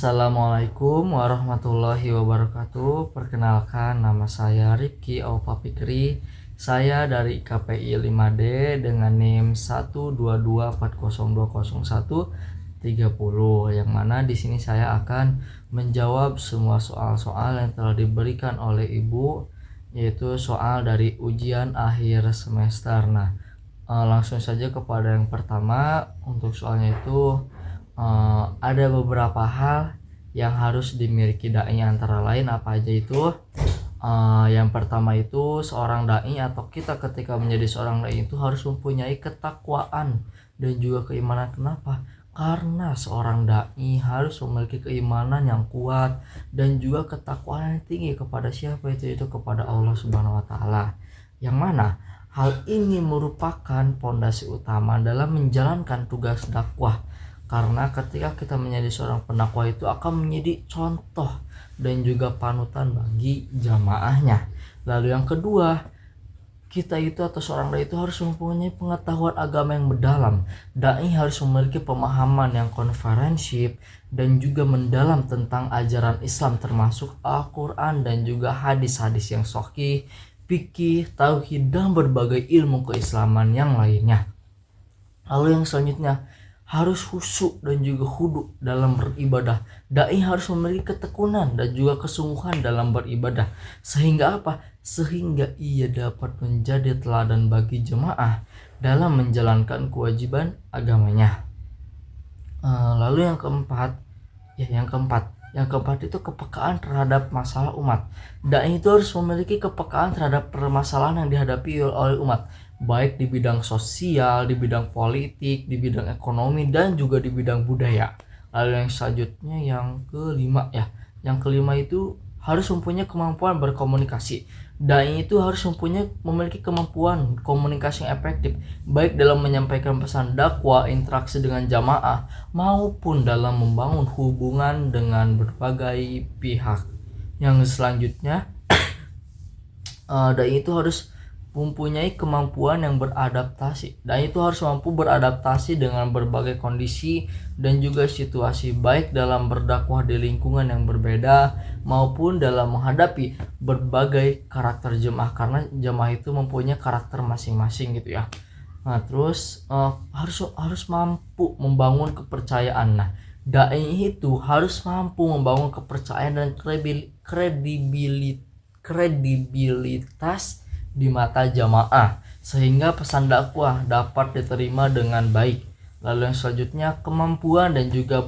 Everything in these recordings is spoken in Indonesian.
Assalamualaikum warahmatullahi wabarakatuh. Perkenalkan, nama saya Rifki Aufa Fikri. Saya dari KPI 5D dengan NIM 12240200130, yang mana di sini saya akan menjawab semua soal-soal yang telah diberikan oleh Ibu, yaitu soal dari ujian akhir semester. Langsung saja kepada yang pertama. Untuk soalnya itu ada beberapa hal yang harus dimiliki dai, antara lain apa aja itu. Yang pertama itu, seorang dai atau kita ketika menjadi seorang dai itu harus mempunyai ketakwaan dan juga keimanan. Kenapa? Karena seorang dai harus memiliki keimanan yang kuat dan juga ketakwaan yang tinggi kepada siapa itu kepada Allah Subhanahu wa taala. Yang mana hal ini merupakan pondasi utama dalam menjalankan tugas dakwah. Karena ketika kita menjadi seorang pendakwah itu akan menjadi contoh dan juga panutan bagi jamaahnya. Lalu yang kedua, kita itu atau seorang dai itu harus mempunyai pengetahuan agama yang mendalam. Dai harus memiliki pemahaman yang komprehensif dan juga mendalam tentang ajaran Islam, termasuk Al-Quran dan juga hadis-hadis yang sahih, fikih, tauhid, dan berbagai ilmu keislaman yang lainnya. Lalu yang selanjutnya, harus khusyuk dan juga khudu dalam beribadah. Dai harus memiliki ketekunan dan juga kesungguhan dalam beribadah. Sehingga apa? Sehingga ia dapat menjadi teladan bagi jemaah dalam menjalankan kewajiban agamanya. Lalu yang keempat itu kepekaan terhadap masalah umat. Dai itu harus memiliki kepekaan terhadap permasalahan yang dihadapi oleh umat, baik di bidang sosial, di bidang politik, di bidang ekonomi, dan juga di bidang budaya. Lalu yang selanjutnya yang kelima itu harus mempunyai kemampuan berkomunikasi. Dai itu harus memiliki kemampuan komunikasi yang efektif, baik dalam menyampaikan pesan dakwah, interaksi dengan jamaah, maupun dalam membangun hubungan dengan berbagai pihak. Yang selanjutnya, dai itu harus mempunyai kemampuan yang beradaptasi. Dan itu harus mampu beradaptasi dengan berbagai kondisi dan juga situasi, baik dalam berdakwah di lingkungan yang berbeda maupun dalam menghadapi berbagai karakter jemaah, karena jemaah itu mempunyai karakter masing-masing gitu ya. Terus harus mampu membangun kepercayaan. Dai itu harus mampu membangun kepercayaan dan kredibilitas di mata jamaah, sehingga pesan dakwah dapat diterima dengan baik. Lalu yang selanjutnya, kemampuan dan juga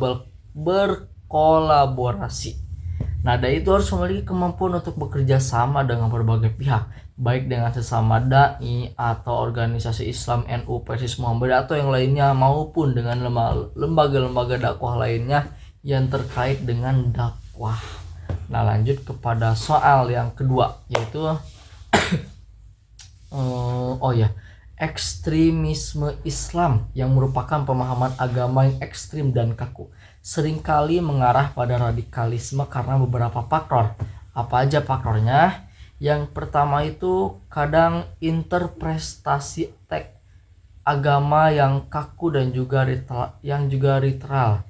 berkolaborasi. Dai itu harus memiliki kemampuan untuk bekerja sama dengan berbagai pihak, baik dengan sesama dai atau organisasi Islam, NU, Persis Muhammad atau yang lainnya, maupun dengan lembaga-lembaga dakwah lainnya yang terkait dengan dakwah. Lanjut kepada soal yang kedua, yaitu ekstremisme Islam yang merupakan pemahaman agama yang ekstrim dan kaku, seringkali mengarah pada radikalisme karena beberapa faktor. Apa aja faktornya? Yang pertama itu kadang interpretasi teks agama yang kaku dan juga literal.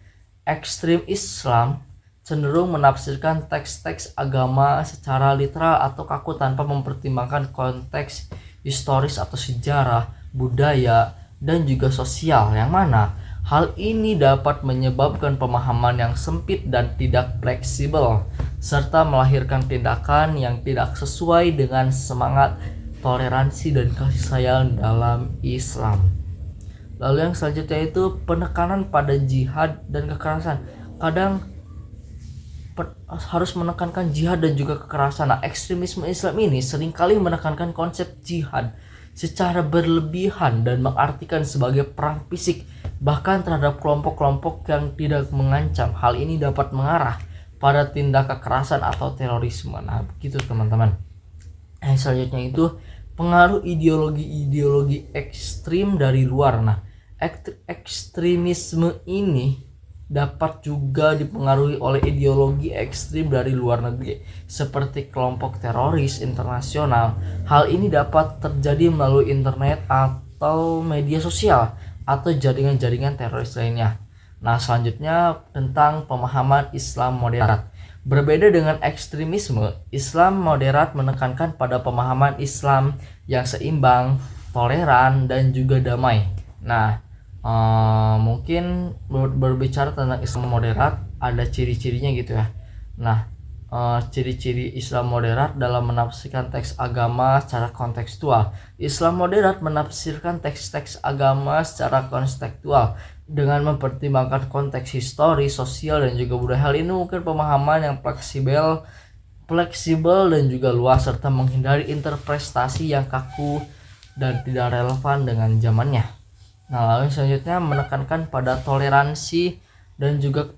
Ekstrim Islam cenderung menafsirkan teks-teks agama secara literal atau kaku tanpa mempertimbangkan konteks historis atau sejarah, budaya, dan juga sosial, yang mana hal ini dapat menyebabkan pemahaman yang sempit dan tidak fleksibel, serta melahirkan tindakan yang tidak sesuai dengan semangat toleransi dan kasih sayang dalam Islam. Lalu yang selanjutnya itu penekanan pada jihad dan kekerasan. Kadang harus menekankan jihad dan juga kekerasan. Ekstremisme Islam ini seringkali menekankan konsep jihad secara berlebihan dan mengartikan sebagai perang fisik, bahkan terhadap kelompok-kelompok yang tidak mengancam. Hal ini dapat mengarah pada tindak kekerasan atau terorisme. Begitu teman-teman. Selanjutnya itu pengaruh ideologi ekstrim dari luar. Ekstremisme ini dapat juga dipengaruhi oleh ideologi ekstrim dari luar negeri, seperti kelompok teroris internasional. Hal ini dapat terjadi melalui internet atau media sosial atau jaringan-jaringan teroris lainnya. Nah, selanjutnya tentang pemahaman Islam moderat. Berbeda dengan ekstremisme, Islam moderat menekankan pada pemahaman Islam yang seimbang, toleran, dan juga damai. Nah, mungkin berbicara tentang Islam moderat ada ciri-cirinya gitu ya. Nah, ciri-ciri Islam moderat dalam menafsirkan teks agama secara kontekstual. Islam moderat menafsirkan teks-teks agama secara kontekstual dengan mempertimbangkan konteks histori, sosial, dan juga budaya. Hal ini mungkin pemahaman yang fleksibel dan juga luas, serta menghindari interpretasi yang kaku dan tidak relevan dengan zamannya. Nah, lalu selanjutnya menekankan pada toleransi dan juga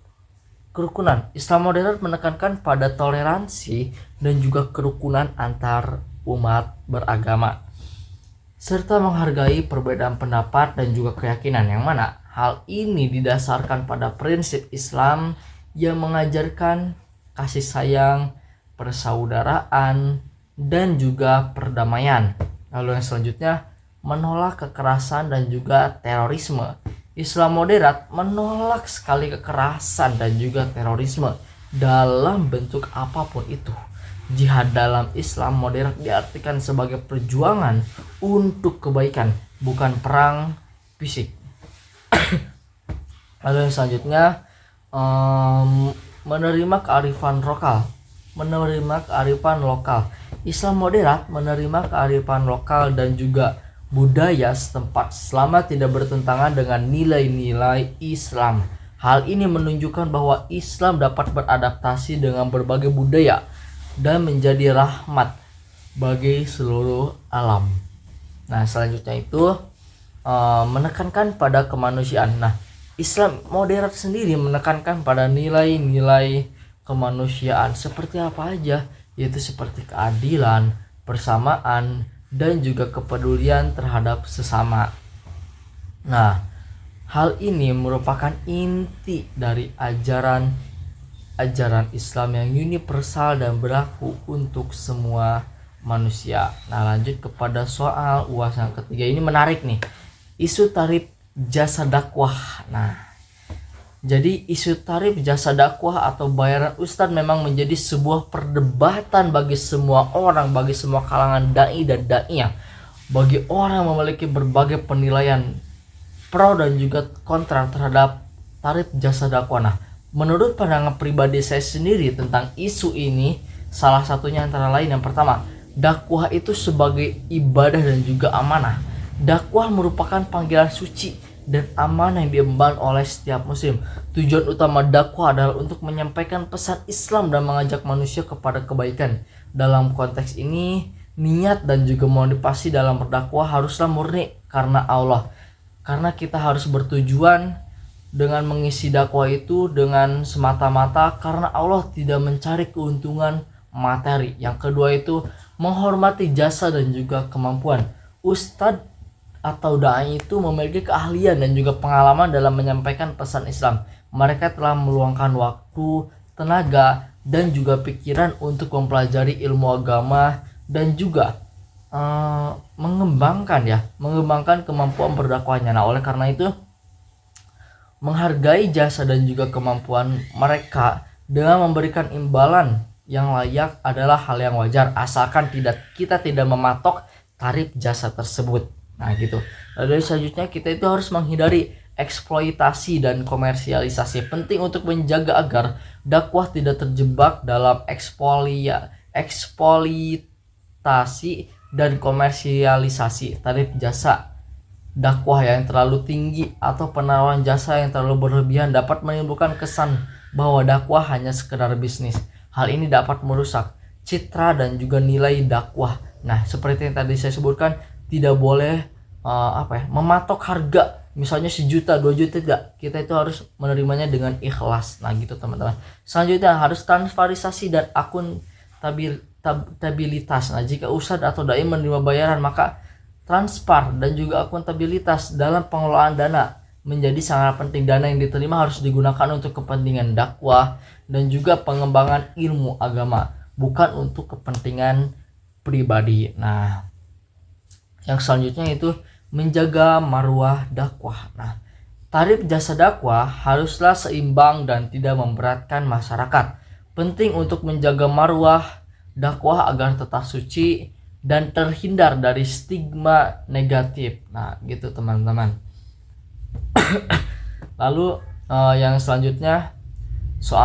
kerukunan. Islam moderat menekankan pada toleransi dan juga kerukunan antar umat beragama, serta menghargai perbedaan pendapat dan juga keyakinan, yang mana hal ini didasarkan pada prinsip Islam yang mengajarkan kasih sayang, persaudaraan, dan juga perdamaian. Lalu yang selanjutnya, menolak kekerasan dan juga terorisme. Islam moderat menolak sekali kekerasan dan juga terorisme dalam bentuk apapun itu. Jihad dalam Islam moderat diartikan sebagai perjuangan untuk kebaikan, bukan perang fisik. Lalu yang selanjutnya, menerima kearifan lokal. Islam moderat menerima kearifan lokal dan juga budaya setempat selama tidak bertentangan dengan nilai-nilai Islam. Hal ini menunjukkan bahwa Islam dapat beradaptasi dengan berbagai budaya dan menjadi rahmat bagi seluruh alam. Nah, selanjutnya itu menekankan pada kemanusiaan. Nah, Islam moderat sendiri menekankan pada nilai-nilai kemanusiaan seperti apa aja, yaitu seperti keadilan, persamaan, dan juga kepedulian terhadap sesama. Nah, hal ini merupakan inti dari ajaran Islam yang universal dan berlaku untuk semua manusia. Nah, lanjut kepada soal UAS yang ketiga. Ini menarik nih. Isu tarif jasa dakwah. Nah, jadi isu tarif jasa dakwah atau bayaran ustadz memang menjadi sebuah perdebatan bagi semua orang, bagi semua kalangan dai dan daiyah. Bagi orang yang memiliki berbagai penilaian pro dan juga kontra terhadap tarif jasa dakwah. Nah, menurut pandangan pribadi saya sendiri tentang isu ini, salah satunya antara lain, yang pertama, dakwah itu sebagai ibadah dan juga amanah. Dakwah merupakan panggilan suci dan amanah yang diemban oleh setiap muslim. Tujuan utama dakwah adalah untuk menyampaikan pesan Islam dan mengajak manusia kepada kebaikan. Dalam konteks ini, niat dan juga motivasi dalam berdakwah haruslah murni karena Allah. Karena kita harus bertujuan dengan mengisi dakwah itu dengan semata-mata karena Allah, tidak mencari keuntungan materi. Yang kedua itu menghormati jasa dan juga kemampuan. Ustadz atau dai itu memiliki keahlian dan juga pengalaman dalam menyampaikan pesan Islam. Mereka telah meluangkan waktu, tenaga, dan juga pikiran untuk mempelajari ilmu agama dan juga mengembangkan kemampuan berdakwahnya. Nah, oleh karena itu, menghargai jasa dan juga kemampuan mereka dengan memberikan imbalan yang layak adalah hal yang wajar, asalkan kita tidak mematok tarif jasa tersebut. Nah, gitu. Lalu selanjutnya, kita itu harus menghindari eksploitasi dan komersialisasi. Penting untuk menjaga agar dakwah tidak terjebak dalam eksploitasi dan komersialisasi. Tarif jasa dakwah yang terlalu tinggi atau penawaran jasa yang terlalu berlebihan dapat menimbulkan kesan bahwa dakwah hanya sekedar bisnis. Hal ini dapat merusak citra dan juga nilai dakwah. Nah, seperti yang tadi saya sebutkan, tidak boleh mematok harga, misalnya 1 juta, 2 juta, tidak. Kita itu harus menerimanya dengan ikhlas. Nah, gitu teman-teman. Selanjutnya harus transparansi dan akuntabilitas. Nah, jika ustadz atau dai menerima bayaran, maka transparan dan juga akuntabilitas dalam pengelolaan dana menjadi sangat penting. Dana yang diterima harus digunakan untuk kepentingan dakwah dan juga pengembangan ilmu agama, bukan untuk kepentingan pribadi. Nah, yang selanjutnya itu menjaga marwah dakwah. Nah, Tarif jasa dakwah haruslah seimbang dan tidak memberatkan masyarakat. Penting untuk menjaga marwah dakwah agar tetap suci dan terhindar dari stigma negatif. Nah, gitu teman-teman. Lalu soal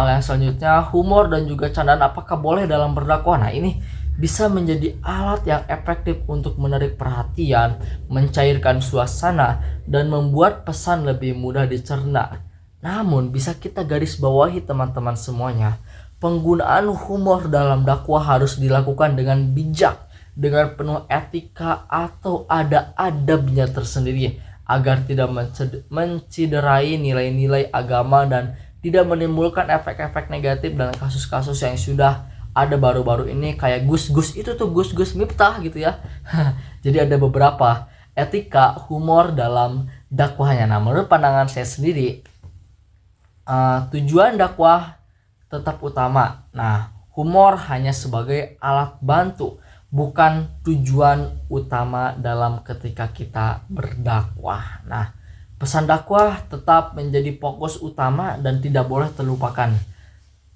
yang selanjutnya, humor dan juga candaan apakah boleh dalam berdakwah? Nah, ini bisa menjadi alat yang efektif untuk menarik perhatian, mencairkan suasana, dan membuat pesan lebih mudah dicerna. Namun, bisa kita garis bawahi teman-teman semuanya, penggunaan humor dalam dakwah harus dilakukan dengan bijak, dengan penuh etika atau ada adabnya tersendiri, agar tidak menciderai nilai-nilai agama dan tidak menimbulkan efek-efek negatif dalam kasus-kasus yang sudah ada baru-baru ini, kayak Gus-Gus itu tuh, Gus-Gus Miftah gitu ya. Jadi ada beberapa etika humor dalam dakwahnya. Nah, menurut pandangan saya sendiri, tujuan dakwah tetap utama. Nah, humor hanya sebagai alat bantu, bukan tujuan utama dalam ketika kita berdakwah. Nah, pesan dakwah tetap menjadi fokus utama dan tidak boleh terlupakan.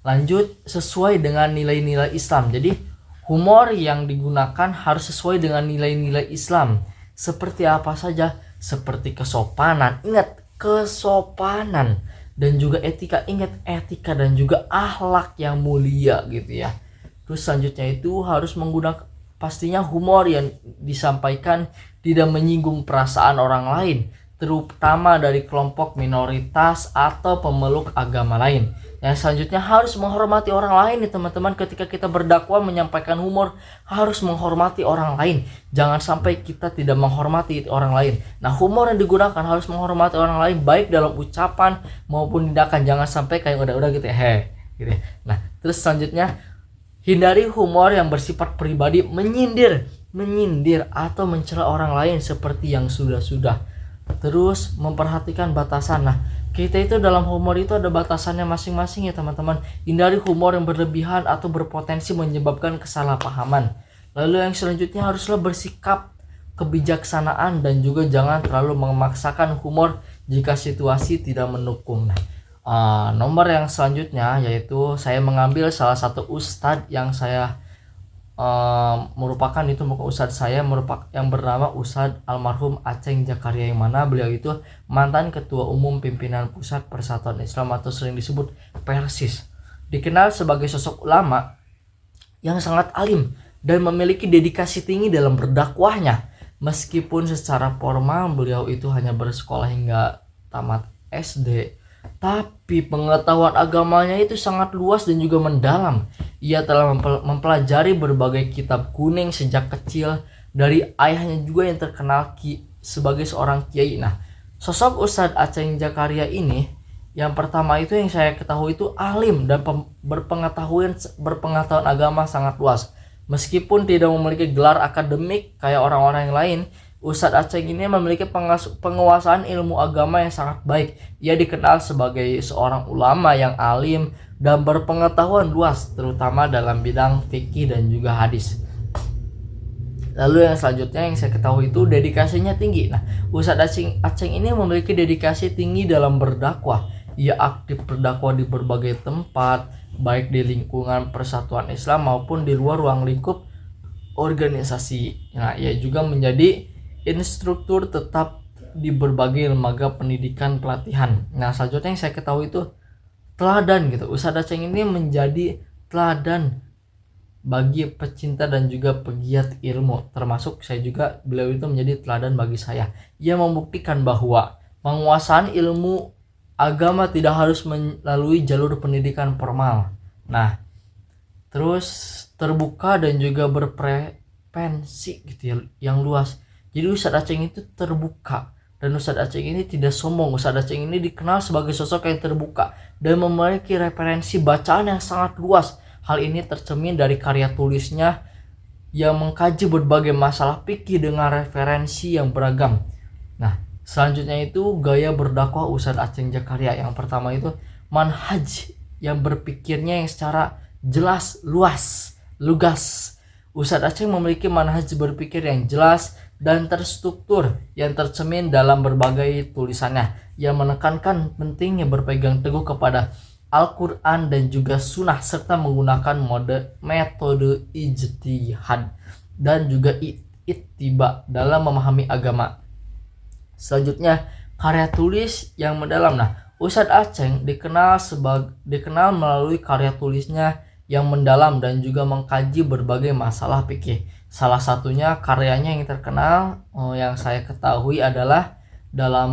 Lanjut, sesuai dengan nilai-nilai Islam. Jadi humor yang digunakan harus sesuai dengan nilai-nilai Islam. Seperti apa saja? Seperti kesopanan. Ingat, kesopanan. Dan juga etika. Ingat, etika dan juga akhlak yang mulia gitu ya. Terus selanjutnya itu harus menggunakan, pastinya humor yang disampaikan tidak menyinggung perasaan orang lain, terutama dari kelompok minoritas atau pemeluk agama lain. Yang selanjutnya harus menghormati orang lain nih teman-teman. Ketika kita berdakwah menyampaikan humor, harus menghormati orang lain. Jangan sampai kita tidak menghormati orang lain. Nah, humor yang digunakan harus menghormati orang lain, baik dalam ucapan maupun tindakan. Jangan sampai kayak udah gitu ya, gitu ya. Nah, terus selanjutnya, hindari humor yang bersifat pribadi, menyindir atau mencela orang lain seperti yang sudah-sudah. Terus memperhatikan batasan. Nah, kita itu dalam humor itu ada batasannya masing-masing ya teman-teman. Hindari humor yang berlebihan atau berpotensi menyebabkan kesalahpahaman. Lalu yang selanjutnya haruslah bersikap kebijaksanaan dan juga jangan terlalu memaksakan humor jika situasi tidak mendukung. Nah, nomor yang selanjutnya yaitu saya mengambil salah satu ustadz yang saya merupakan itu ustadz saya yang bernama Ustadz almarhum Aceng Zakaria, yang mana beliau itu mantan ketua umum pimpinan Pusat Persatuan Islam atau sering disebut Persis. Dikenal sebagai sosok ulama yang sangat alim dan memiliki dedikasi tinggi dalam berdakwahnya. Meskipun secara formal beliau itu hanya bersekolah hingga tamat SD, tapi pengetahuan agamanya itu sangat luas dan juga mendalam. Ia telah mempelajari berbagai kitab kuning sejak kecil dari ayahnya juga yang terkenal sebagai seorang kiai. Nah, sosok Ustadz Aceng Zakaria ini, yang pertama itu yang saya ketahui itu alim dan berpengetahuan agama sangat luas. Meskipun tidak memiliki gelar akademik kayak orang-orang yang lain, Ustadz Aceng ini memiliki penguasaan ilmu agama yang sangat baik. Ia dikenal sebagai seorang ulama yang alim dan berpengetahuan luas, terutama dalam bidang fikih dan juga hadis. Lalu yang selanjutnya yang saya ketahui itu dedikasinya tinggi. Nah, Ustadz Aceng ini memiliki dedikasi tinggi dalam berdakwah. Ia aktif berdakwah di berbagai tempat, baik di lingkungan Persatuan Islam maupun di luar ruang lingkup organisasi. Nah, ia juga menjadi instruktur tetap di berbagai lembaga pendidikan pelatihan. Nah, selanjutnya yang saya ketahui itu teladan gitu. Ustadz Aceng ini menjadi teladan bagi pecinta dan juga pegiat ilmu. Termasuk saya juga, beliau itu menjadi teladan bagi saya. Ia membuktikan bahwa penguasaan ilmu agama tidak harus melalui jalur pendidikan formal. Nah, terus terbuka dan juga berpreferensi gitu ya, yang luas. Jadi Ustadz Aceng itu terbuka, dan Ustadz Aceng ini tidak sombong. Ustadz Aceng ini dikenal sebagai sosok yang terbuka dan memiliki referensi bacaan yang sangat luas. Hal ini tercermin dari karya tulisnya yang mengkaji berbagai masalah fikih dengan referensi yang beragam. Nah, selanjutnya itu gaya berdakwah Ustadz Aceng Zakaria. Yang pertama itu manhaj yang berpikirnya yang secara jelas, lugas. Ustadz Aceng memiliki manhaj berpikir yang jelas dan terstruktur yang tercermin dalam berbagai tulisannya. Ia menekankan pentingnya berpegang teguh kepada Al-Quran dan juga Sunnah serta menggunakan metode ijtihad dan juga ittiba dalam memahami agama. Selanjutnya, karya tulis yang mendalam. Nah, Ustadz Aceng dikenal melalui karya tulisnya yang mendalam dan juga mengkaji berbagai masalah fikih. Salah satunya karyanya yang terkenal yang saya ketahui adalah dalam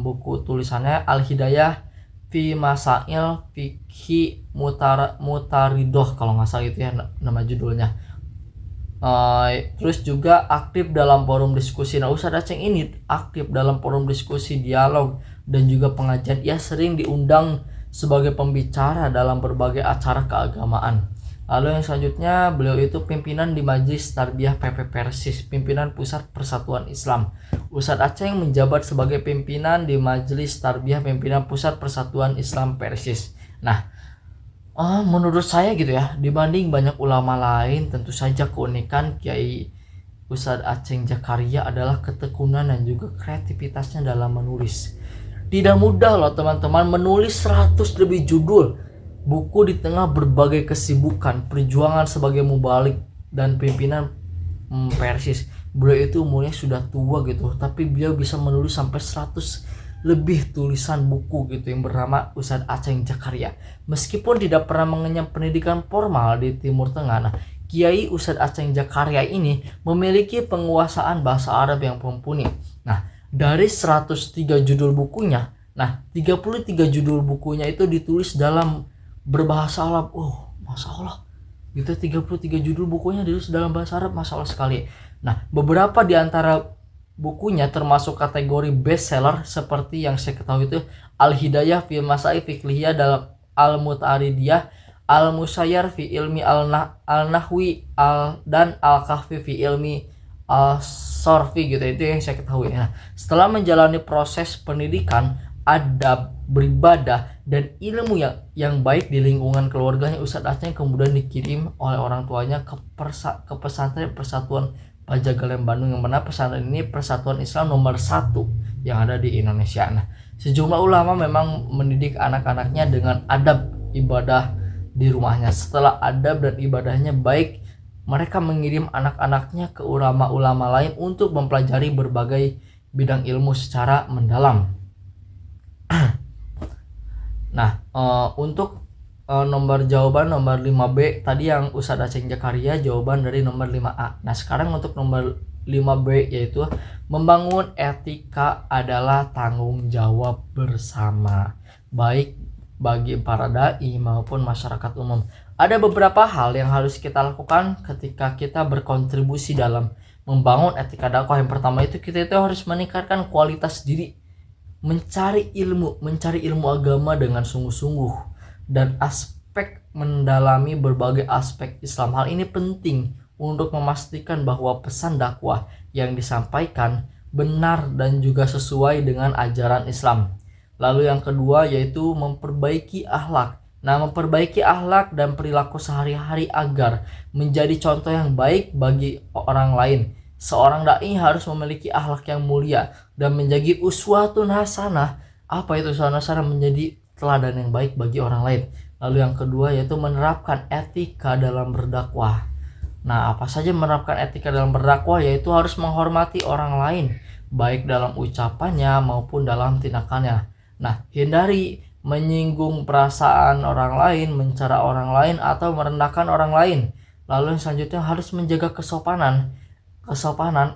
buku tulisannya Al-Hidayah fi Masail Fikhi Mutaridoh, kalau nggak salah itu ya nama judulnya. Terus juga aktif dalam forum diskusi. Nah, Ustadz Aceng ini aktif dalam forum diskusi, dialog, dan juga pengajian. Ia sering diundang sebagai pembicara dalam berbagai acara keagamaan. Lalu yang selanjutnya, beliau itu pimpinan di Majelis Tarbiyah PP Persis, pimpinan Pusat Persatuan Islam. Ustadz Aceng menjabat sebagai pimpinan di Majelis Tarbiyah pimpinan Pusat Persatuan Islam Persis. Nah, menurut saya gitu ya, dibanding banyak ulama lain, tentu saja keunikan Kiai Ustadz Aceng Zakaria adalah ketekunan dan juga kreativitasnya dalam menulis. Tidak mudah loh teman-teman menulis 100 lebih judul buku di tengah berbagai kesibukan, perjuangan sebagai mubalik dan pimpinan Persis. Beliau itu umurnya sudah tua gitu, tapi beliau bisa menulis sampai 100 lebih tulisan buku gitu yang bernama Ustadz Aceng Zakaria. Meskipun tidak pernah mengenyam pendidikan formal di Timur Tengah, nah, Kiai Ustadz Aceng Zakaria ini memiliki penguasaan bahasa Arab yang mumpuni. Nah, dari 103 judul bukunya, nah 33 judul bukunya itu ditulis dalam berbahasa Arab. Oh, Masya Allah, gitu, 33 judul bukunya ditulis dalam bahasa Arab, Masya Allah sekali. Nah, beberapa di antara bukunya termasuk kategori bestseller seperti yang saya ketahui itu Al-Hidayah fi Masail Fiqhiyah dalam Al-Mutaridiyah, Al-Musayyar fi ilmi Al-Nahwi dan Al-Kahfi fi ilmi Al-Sorfi gitu. Itu yang saya ketahui. Nah, setelah menjalani proses pendidikan, adab, beribadah, dan ilmu yang baik di lingkungan keluarganya, Ustadz Aceng kemudian dikirim oleh orang tuanya ke pesantren Persatuan Pajagalan Bandung, yang mana pesantren ini persatuan Islam nomor 1 yang ada di Indonesia. Nah, sejumlah ulama memang mendidik anak-anaknya dengan adab ibadah di rumahnya. Setelah adab dan ibadahnya baik, mereka mengirim anak-anaknya ke ulama-ulama lain untuk mempelajari berbagai bidang ilmu secara mendalam. Nah, untuk nomor jawaban nomor 5B tadi yang Ustadz Aceng Zakaria, jawaban dari nomor 5A. Nah, sekarang untuk nomor 5B yaitu membangun etika adalah tanggung jawab bersama, baik bagi para dai maupun masyarakat umum. Ada beberapa hal yang harus kita lakukan ketika kita berkontribusi dalam membangun etika dakwah. Yang pertama itu kita itu harus meningkatkan kualitas diri, mencari ilmu agama dengan sungguh-sungguh, dan mendalami berbagai aspek Islam. Hal ini penting untuk memastikan bahwa pesan dakwah yang disampaikan benar dan juga sesuai dengan ajaran Islam. Lalu yang kedua yaitu memperbaiki akhlak. Nah, memperbaiki akhlak dan perilaku sehari-hari agar menjadi contoh yang baik bagi orang lain. Seorang dai harus memiliki akhlak yang mulia dan menjadi uswatun hasanah. Apa itu uswatun hasanah? Menjadi teladan yang baik bagi orang lain. Lalu yang kedua yaitu menerapkan etika dalam berdakwah. Nah, apa saja menerapkan etika dalam berdakwah? Yaitu harus menghormati orang lain, baik dalam ucapannya maupun dalam tindakannya. Nah, hindari menyinggung perasaan orang lain, mencela orang lain, atau merendahkan orang lain. Lalu yang selanjutnya harus menjaga kesopanan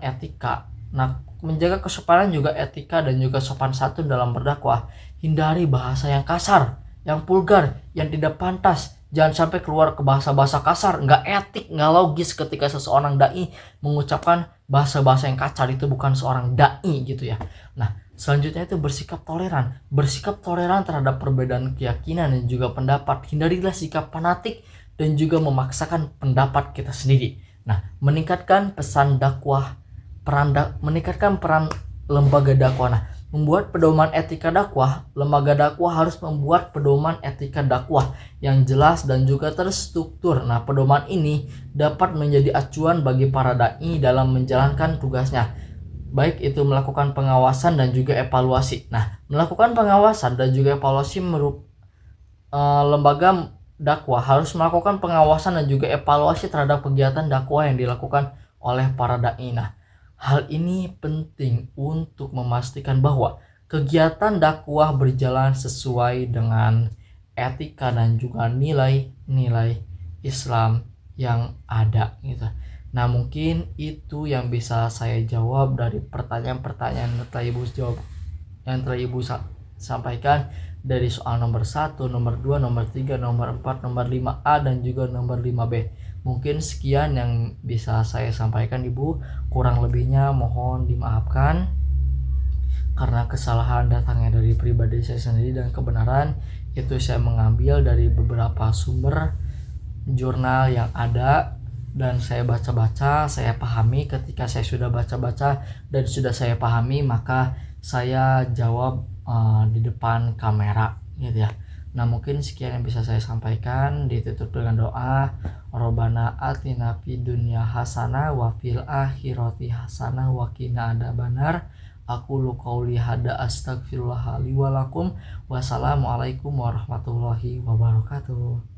etika. Nah, menjaga kesopanan juga etika dan juga sopan santun dalam berdakwah. Hindari bahasa yang kasar, yang vulgar, yang tidak pantas. Jangan sampai keluar ke bahasa-bahasa kasar, nggak etik, nggak logis ketika seseorang dai mengucapkan bahasa-bahasa yang kasar. Itu bukan seorang dai gitu ya. Nah, selanjutnya itu bersikap toleran terhadap perbedaan keyakinan dan juga pendapat. Hindarilah sikap fanatik dan juga memaksakan pendapat kita sendiri. Nah, meningkatkan peran lembaga dakwah. Nah, membuat pedoman etika dakwah, lembaga dakwah harus membuat pedoman etika dakwah yang jelas dan juga terstruktur. Nah, pedoman ini dapat menjadi acuan bagi para dai dalam menjalankan tugasnya. baik itu melakukan pengawasan dan juga evaluasi. Nah, melakukan pengawasan dan juga evaluasi lembaga dakwah harus melakukan pengawasan dan juga evaluasi terhadap kegiatan dakwah yang dilakukan oleh para dai. Nah, hal ini penting untuk memastikan bahwa kegiatan dakwah berjalan sesuai dengan etika dan juga nilai-nilai Islam yang ada gitu. Nah, mungkin itu yang bisa saya jawab dari pertanyaan-pertanyaan yang telah Ibu sampaikan dari soal nomor 1, nomor 2, nomor 3, nomor 4, nomor 5A dan juga nomor 5B. Mungkin sekian yang bisa saya sampaikan Ibu, kurang lebihnya mohon dimaafkan karena kesalahan datangnya dari pribadi saya sendiri dan kebenaran itu saya mengambil dari beberapa sumber jurnal yang ada dan saya baca-baca, saya pahami. Ketika saya sudah baca-baca dan sudah saya pahami, maka saya jawab di depan kamera gitu ya. Nah, mungkin sekian yang bisa saya sampaikan. Ditutup dengan doa, Robbana atina fid dunya hasanah wa fil akhirati hasanah wa qina adzabannar. Aqulu qauli hada astaghfirullah li wa lakum. Wassalamualaikum warahmatullahi wabarakatuh.